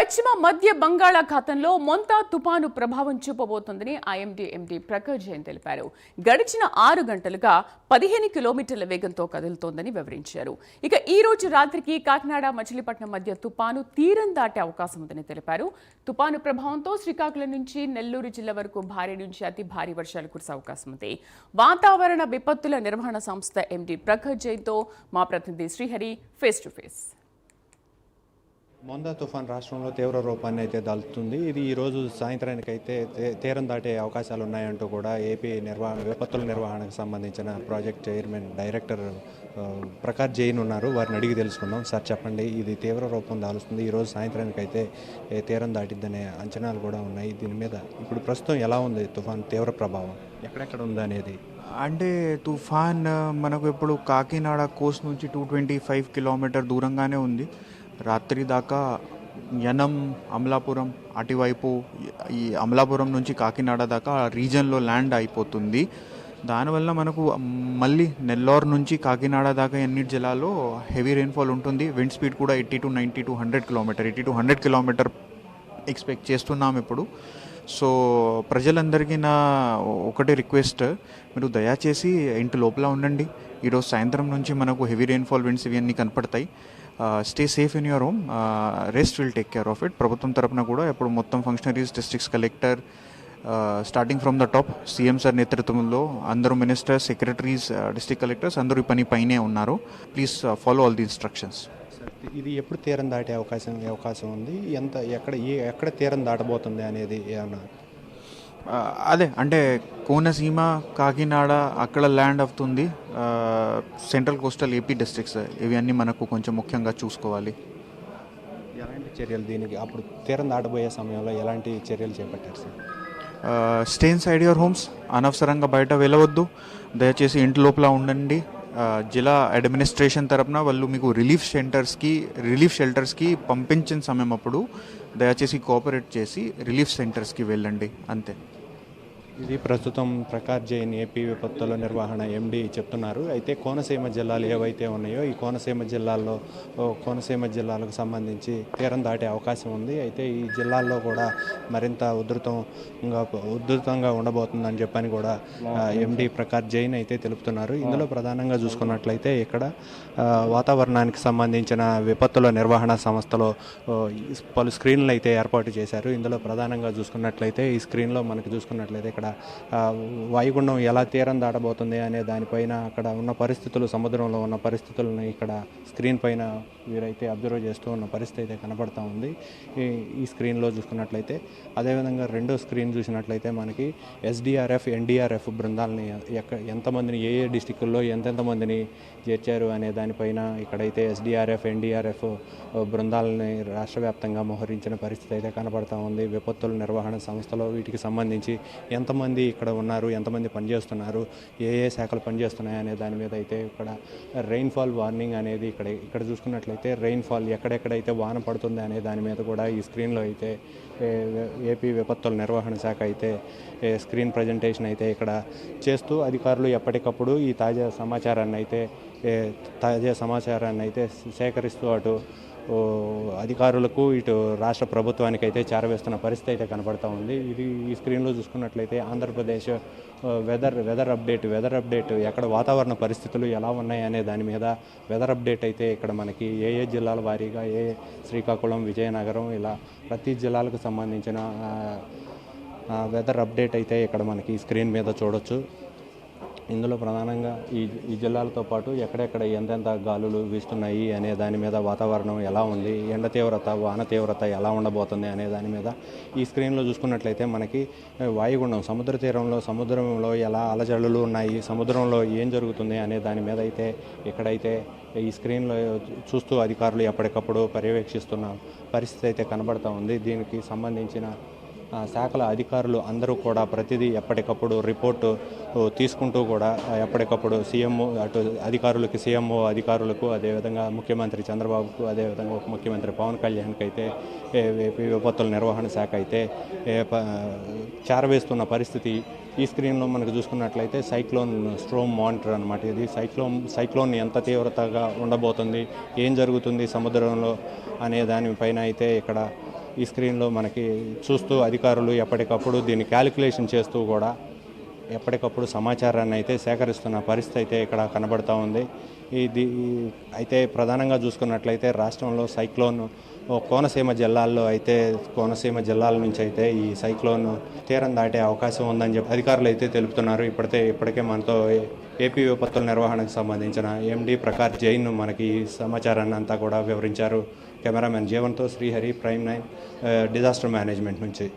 పశ్చిమ మధ్య బంగాళాఖాతంలో మొంతా తుపాను ప్రభావం చూపబోతోందని ఐఎండీ ఎండీ ప్రఖర్ జైన్ తెలిపారు. గడిచిన 6 గంటలుగా 15 కిలోమీటర్ల వేగంతో కదులుతోందని వివరించారు. ఇక ఈ రోజు రాత్రికి కాకినాడ మచిలీపట్నం మధ్య తుపాను తీరం దాటే అవకాశం ఉందని తెలిపారు. తుపాను ప్రభావంతో శ్రీకాకుళం నుంచి నెల్లూరు జిల్లా వరకు భారీ నుంచి అతి భారీ వర్షాలు కురిసే అవకాశం ఉంది. వాతావరణ విపత్తుల నిర్వహణ సంస్థ ఎండీ ప్రఖర్ జైన్తో మా ప్రతినిధి Srihari face to face. Montha తుఫాన్ రాష్ట్రంలో తీవ్ర రూపాన్ని అయితే దాల్చుతుంది. ఇది ఈరోజు సాయంత్రానికి అయితే తీరం దాటే అవకాశాలు ఉన్నాయంటూ కూడా ఏపీ విపత్తుల నిర్వహణకు సంబంధించిన project chairman director Prakash Jain ఉన్నారు. వారిని అడిగి తెలుసుకుందాం. సార్ చెప్పండి, ఇది తీవ్ర రూపం దాల్చుతుంది, ఈరోజు సాయంత్రానికి అయితే తీరం దాటిద్దనే అంచనాలు కూడా ఉన్నాయి. దీని మీద ఇప్పుడు ప్రస్తుతం ఎలా ఉంది తుఫాన్ తీవ్ర ప్రభావం, ఎక్కడెక్కడ ఉంది అనేది? అంటే తుఫాన్ మనకు ఇప్పుడు కాకినాడ కోస్ట్ నుంచి 225 కిలోమీటర్ దూరంగానే ఉంది. రాత్రి దాకా యనం, అమలాపురం అటువైపు, ఈ అమలాపురం నుంచి కాకినాడ దాకా రీజన్లో ల్యాండ్ అయిపోతుంది. దానివల్ల మనకు మళ్ళీ నెల్లూరు నుంచి కాకినాడ దాకా అన్ని జిల్లాల్లో హెవీ రెయిన్ఫాల్ ఉంటుంది. విండ్ స్పీడ్ కూడా 80 to 90 to 100 kilometre, 80 to 100 kilometre expect చేస్తున్నాం ఇప్పుడు. సో ప్రజలందరికీ నా ఒకటి రిక్వెస్ట్, మీరు దయచేసి ఇంటి లోపల ఉండండి. ఈరోజు సాయంత్రం నుంచి మనకు హెవీ రెయిన్ఫాల్, విండ్స్ ఇవన్నీ కనపడతాయి. Stay safe in your home, rest will take care of it. ప్రభుత్వం తరపున కూడా ఇప్పుడు మొత్తం functionaries, districts collector, starting from the top CM sir నేతృత్వంలో అందరూ మినిస్టర్స్, సెక్రటరీస్, డిస్ట్రిక్ట్ కలెక్టర్స్ అందరూ ఈ పని పైనే ఉన్నారు. Please follow all the instructions. ఇది ఎప్పుడు తీరం దాటే అవకాశం ఉంది, ఎక్కడ తీరం దాటబోతుంది అనేది ఏమన్నా? అదే అంటే కోనసీమ, కాకినాడ అక్కడ ల్యాండ్ అవుతుంది. సెంట్రల్ కోస్టల్ ఏపీ డిస్ట్రిక్ట్స్ ఇవి అన్నీ మనకు కొంచెం ముఖ్యంగా చూసుకోవాలి. ఎలాంటి చర్యలు దీనికి అప్పుడు తీరం దాటబోయే సమయంలో ఎలాంటి చర్యలు చేపట్టారు sir? Stay inside your homes, అనవసరంగా బయట వెళ్ళవద్దు, దయచేసి ఇంటి లోపల ఉండండి. జిల్లా అడ్మినిస్ట్రేషన్ తరపున వాళ్ళు మీకు రిలీఫ్ షెల్టర్స్కి పంపించిన సమయం అప్పుడు దయచేసి కోఆపరేట్ చేసి రిలీఫ్ సెంటర్స్కి వెళ్ళండి, అంతే. ఇది ప్రస్తుతం ప్రకాష్ జైన్ ఏపీ విపత్తుల నిర్వహణ ఎండీ చెప్తున్నారు. అయితే కోనసీమ జిల్లాలు ఏవైతే ఉన్నాయో ఈ కోనసీమ జిల్లాలకు సంబంధించి తీరం దాటే అవకాశం ఉంది. అయితే ఈ జిల్లాల్లో కూడా మరింత ఉధృతంగా ఉండబోతుందని చెప్పని కూడా ఎండీ ప్రకాష్ జైన్ అయితే తెలుపుతున్నారు. ఇందులో ప్రధానంగా చూసుకున్నట్లయితే ఇక్కడ వాతావరణానికి సంబంధించిన విపత్తుల నిర్వహణ సంస్థలో పలు స్క్రీన్లు అయితే ఏర్పాటు చేశారు. ఇందులో ప్రధానంగా చూసుకున్నట్లయితే ఈ స్క్రీన్లో మనకు చూసుకున్నట్లయితే ఇక్కడ వాయుగుండం ఎలా తీరం దాటబోతుంది అనే దానిపైన అక్కడ ఉన్న పరిస్థితులు, సముద్రంలో ఉన్న పరిస్థితులను ఇక్కడ స్క్రీన్ పైన వీరైతే అబ్జర్వ్ చేస్తూ ఉన్న పరిస్థితి అయితే కనపడతా ఉంది ఈ స్క్రీన్లో చూసుకున్నట్లయితే. అదేవిధంగా రెండో స్క్రీన్ చూసినట్లయితే మనకి ఎస్డిఆర్ఎఫ్, ఎన్డీఆర్ఎఫ్ బృందాలని ఎంతమందిని ఏ డిస్టిక్ల్లో ఎంతెంతమందిని చేర్చారు అనే దానిపైన ఇక్కడైతే ఎస్డిఆర్ఎఫ్, ఎన్డీఆర్ఎఫ్ బృందాలని రాష్ట్ర వ్యాప్తంగా మోహరించిన పరిస్థితి అయితే కనపడతా ఉంది. విపత్తుల నిర్వహణ సంస్థలో వీటికి సంబంధించి ఎంతమంది ఇక్కడ ఉన్నారు, ఎంతమంది పనిచేస్తున్నారు, ఏ శాఖలు పనిచేస్తున్నాయి అనే దాని మీద అయితే ఇక్కడ రెయిన్ఫాల్ వార్నింగ్ అనేది ఇక్కడ చూసుకున్నట్లయితే రెయిన్ఫాల్ ఎక్కడెక్కడైతే వాన పడుతుంది అనే దాని మీద కూడా ఈ స్క్రీన్లో అయితే ఏపీ విపత్తుల నిర్వహణ శాఖ అయితే స్క్రీన్ ప్రజెంటేషన్ అయితే ఇక్కడ చేస్తూ అధికారులు ఎప్పటికప్పుడు ఈ తాజా సమాచారాన్ని అయితే సేకరిస్తూ అటు అధికారులకు, ఇటు రాష్ట్ర ప్రభుత్వానికి అయితే చేరవేస్తున్న పరిస్థితి అయితే కనపడతా ఉంది. ఇది ఈ స్క్రీన్లో చూసుకున్నట్లయితే ఆంధ్రప్రదేశ్ వెదర్ అప్డేట్ ఎక్కడ వాతావరణ పరిస్థితులు ఎలా ఉన్నాయి అనే దాని మీద వెదర్ అప్డేట్ అయితే ఇక్కడ మనకి ఏ జిల్లాల వారీగా శ్రీకాకుళం, విజయనగరం ఇలా ప్రతి జిల్లాలకు సంబంధించిన వెదర్ అప్డేట్ అయితే ఇక్కడ మనకి స్క్రీన్ మీద చూడొచ్చు. ఇందులో ప్రధానంగా ఈ జిల్లాలతో పాటు ఎక్కడెక్కడ ఎంతెంత గాలులు వీస్తున్నాయి అనే దాని మీద, వాతావరణం ఎలా ఉంది, ఎండ తీవ్రత, వాన తీవ్రత ఎలా ఉండబోతుంది అనే దాని మీద ఈ స్క్రీన్లో చూసుకున్నట్లయితే మనకి వాయుగుండం సముద్రంలో ఎలా అలజడులు ఉన్నాయి, సముద్రంలో ఏం జరుగుతుంది అనే దాని మీద అయితే ఇక్కడైతే ఈ స్క్రీన్లో చూస్తూ అధికారులు ఎప్పటికప్పుడు పర్యవేక్షిస్తున్న పరిస్థితి అయితే కనబడతా ఉంది. దీనికి సంబంధించిన శాఖల అధికారులు అందరూ కూడా ప్రతిదీ ఎప్పటికప్పుడు రిపోర్టు తీసుకుంటూ కూడా ఎప్పటికప్పుడు సీఎంఓ, అటు అధికారులకి సీఎంఓ అధికారులకు, అదేవిధంగా ముఖ్యమంత్రి చంద్రబాబుకు, అదేవిధంగా ఉప ముఖ్యమంత్రి పవన్ కళ్యాణ్కి అయితే విపత్తుల నిర్వహణ శాఖ అయితే చేరవేస్తున్న పరిస్థితి ఈ స్క్రీన్లో మనకు చూసుకున్నట్లయితే సైక్లోన్ స్ట్రోమ్ మానిటర్ అనమాట. ఇది సైక్లోన్ ఎంత తీవ్రతగా ఉండబోతుంది, ఏం జరుగుతుంది సముద్రంలో అనే దానిపైన అయితే ఇక్కడ ఈ స్క్రీన్లో మనకి చూస్తూ అధికారులు ఎప్పటికప్పుడు దీన్ని క్యాలిక్యులేషన్ చేస్తూ కూడా ఎప్పటికప్పుడు సమాచారాన్ని అయితే సేకరిస్తున్న పరిస్థితి అయితే ఇక్కడ కనబడుతూ ఉంది. ఇది అయితే ప్రధానంగా చూసుకున్నట్లయితే రాష్ట్రంలో సైక్లోన్ కోనసీమ జిల్లాల నుంచి అయితే ఈ సైక్లోన్ తీరం దాటే అవకాశం ఉందని చెప్పి అధికారులు అయితే తెలుపుతున్నారు. ఇప్పటికే మనతో ఏపీ విపత్తుల నిర్వహణకు సంబంధించిన ఎండి ప్రకాష్ జైన్ మనకి ఈ సమాచారాన్ని అంతా కూడా వివరించారు. కెమెరామెన్ జీవన్తో శ్రీహరి, ప్రైమ్ 9 డిజాస్టర్ మేనేజ్మెంట్ నుంచి.